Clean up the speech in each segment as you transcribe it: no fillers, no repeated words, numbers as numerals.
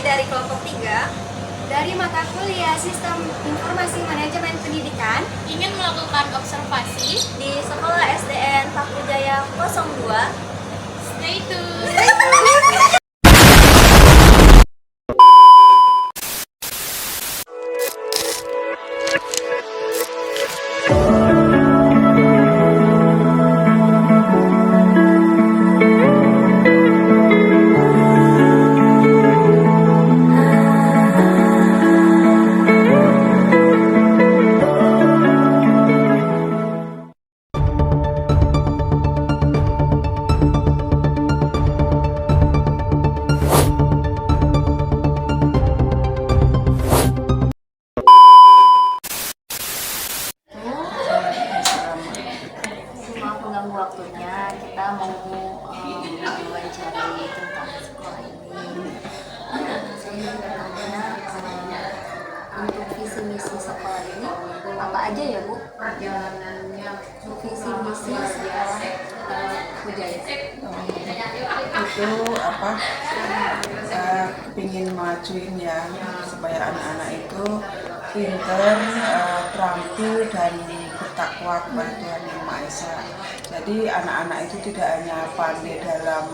dari kelompok 3 dari mata kuliah Sistem Informasi Manajemen Pendidikan ingin melakukan observasi di Sekolah SDN Pakujaya 02. Stay tune. Maaf mengganggu waktunya, kita mau mewawancarai tentang sekolah ini. Saya bertanya, untuk visi misi sekolah ini apa aja ya Bu? Visi misi sekolah Pujaya. Itu apa, ingin majuin ya supaya anak-anak itu pinter, terampil dan bertakwa kepada Tuhan Yang Maha Esa. Jadi anak-anak itu tidak hanya pandai dalam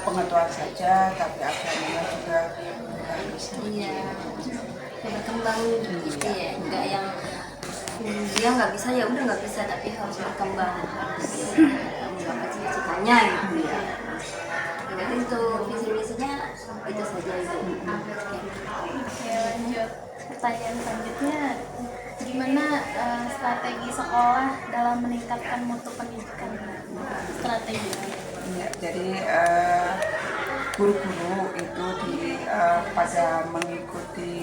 pengetahuan saja, tapi agamanya juga harus. Iya, berkembang gitu ya, nggak yang dia nggak bisa ya udah nggak bisa, tapi harus berkembang, harus menggapai cita-citanya gitu ya. Jadi itu visi misinya itu saja itu. Oke, lanjut. Pertanyaan selanjutnya, gimana strategi sekolah dalam meningkatkan mutu pendidikan? Strategi. Ya, jadi guru-guru itu pada mengikuti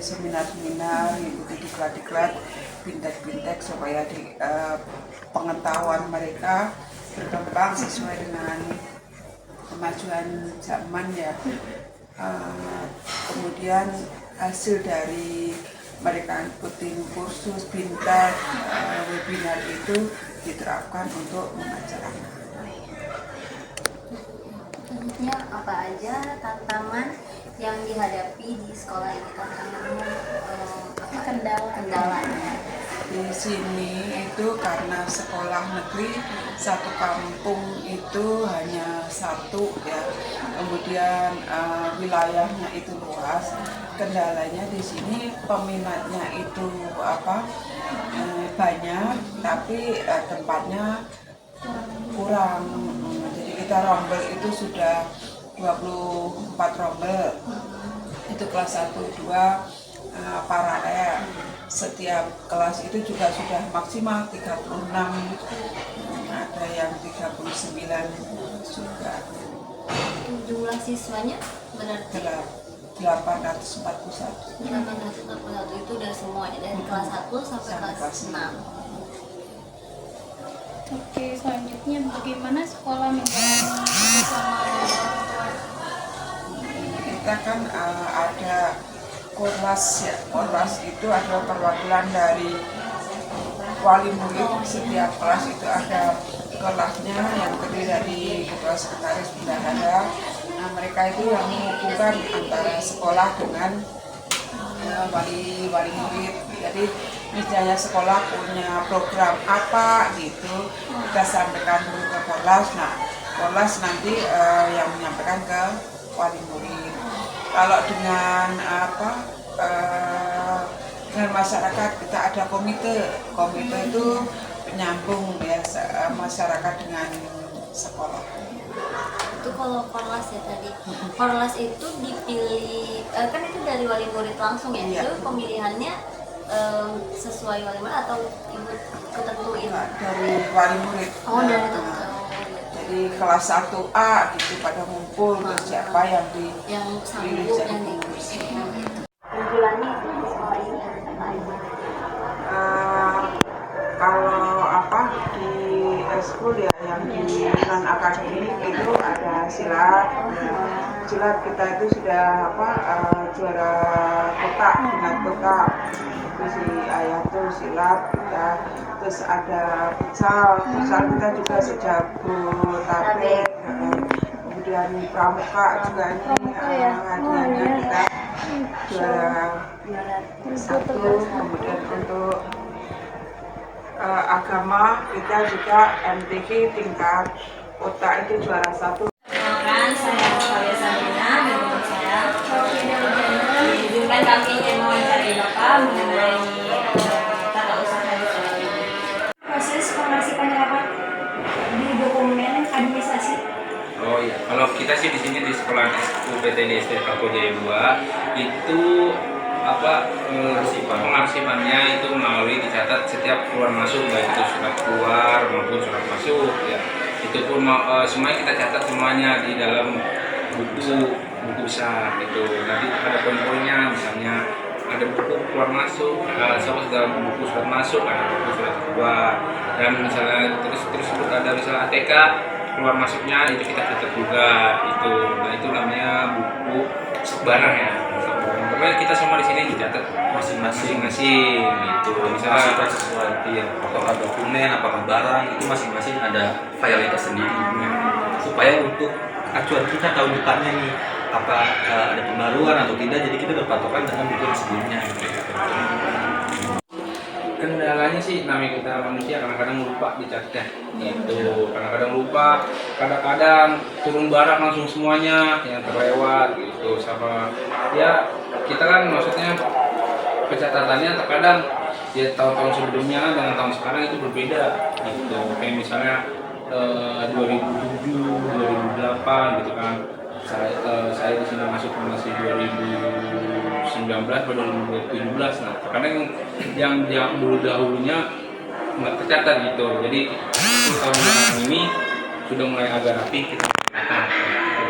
seminar-seminar, mengikuti diklat-diklat, bintek-bintek supaya pengetahuan mereka berkembang sesuai dengan kemajuan zaman ya. Kemudian hasil dari mereka ikutin kursus bintek, webinar itu diterapkan untuk mengajar anak. Selanjutnya apa aja tantangan yang dihadapi di sekolah ini, tantangannya kendalanya? Di sini itu karena sekolah negeri satu kampung itu hanya satu ya, kemudian wilayahnya itu luas. Kendalanya di sini peminatnya itu banyak, tapi tempatnya kurang. Jadi kita rombel itu sudah 24 rombel, itu kelas 1, 2 paralel. Setiap kelas itu juga sudah maksimal 36, ada yang 39 juga. Jumlah siswanya berarti 841. 841 itu dari semuanya, dari kelas 1 sampai kelas 6. Oke, selanjutnya bagaimana sekolah menjalani bersama orang tua? Kita kan ada Korlas ya. Korlas itu adalah perwakilan dari wali murid. Setiap kelas itu ada kelasnya yang terdiri dari ketua sekretaris bendahara. Nah, mereka itu yang menghubungkan antara sekolah dengan wali murid. Jadi misalnya sekolah punya program apa gitu, kita sampaikan dulu ke Korlas. Nah, Korlas nanti yang menyampaikan ke wali murid. Kalau dengan dengan masyarakat kita ada komite itu penyambung ya masyarakat dengan sekolah. Itu kalau Korlas ya tadi. Korlas itu dipilih kan itu dari wali murid langsung ya. Iya. Itu pemilihannya sesuai wali murid atau ibu ketentuin? Dari wali murid. Oh, dari itu. Jadi kelas 1A gitu pada ngumpul, terus siapa yang Yang dipilih sanggup jadi yang pengurus. unggulannya itu di sekolah ini apa aja? Kalau di eskul ya yang di non akademik itu ada silat. Silat kita itu sudah juara kota, tingkat kota. Itu si ayah tuh silat kita. Terus ada futsal kita juga sejabotabek. Kemudian pramuka juga ini hadiahnya kita juara juara satu. Kemudian untuk agama kita juga MTQ tingkat kota itu juara satu. Kenalkan, saya Falia Sabrina dan teman saya. Izinkan kami ingin mewawancarai Bapak mengenai tata usaha di sekolah ini. Proses pengarsipan rapat di dokumen administrasi. Oh iya, kalau kita sih di sini di sekolah UPTD SD Kalko Jaya 2 itu pengarsipannya itu melalui dicatat setiap keluar masuk, baik itu surat keluar maupun surat masuk ya. Itu pun semuanya kita catat semuanya di dalam buku besar itu. Nanti ada poin-poinnya, misalnya ada buku keluar masuk, sama sudah buku surat masuk, ada buku surat keluar, dan misalnya terus ada misalnya ATK keluar masuknya itu kita catat juga itu. Nah itu namanya buku stok barang ya. Pokoknya kita semua di sini dicatat masing-masing gitu. Misalnya sesuai apakah dokumen, apakah barang itu masing-masing ada filenya tersendiri. Supaya untuk acuan kita tahun depannya nih apa ada pembaruan atau tidak, jadi kita berpatokan dengan buku yang sebelumnya. kendalanya sih namanya kita manusia kadang-kadang lupa dicatat gitu, kadang-kadang lupa, kadang-kadang turun barang langsung semuanya yang terlewat gitu, sama ya kita kan maksudnya pencatatannya terkadang ya tahun-tahun sebelumnya dengan tahun sekarang itu berbeda gitu, kayak misalnya 2007, 2008 gitu kan. Saya di sini masuk masih 2019 atau 2017. Nah, karena yang dulu dahulunya nggak tercatat gitu. Jadi tahun ini sudah mulai agak rapi kita catat. Gitu.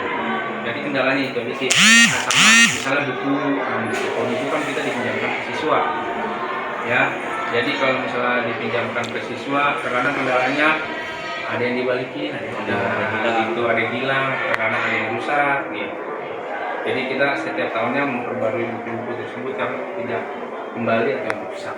Jadi kendalanya itu aja sih. Sama misalnya buku, kalau buku kan kita dipinjamkan ke siswa, ya. Jadi kalau misalnya dipinjamkan ke siswa, terkadang kendalanya ada yang dibalikin, ada yang hilang, terkadang ada yang rusak gitu. Jadi kita setiap tahunnya memperbarui buku-buku tersebut karena tidak kembali atau rusak.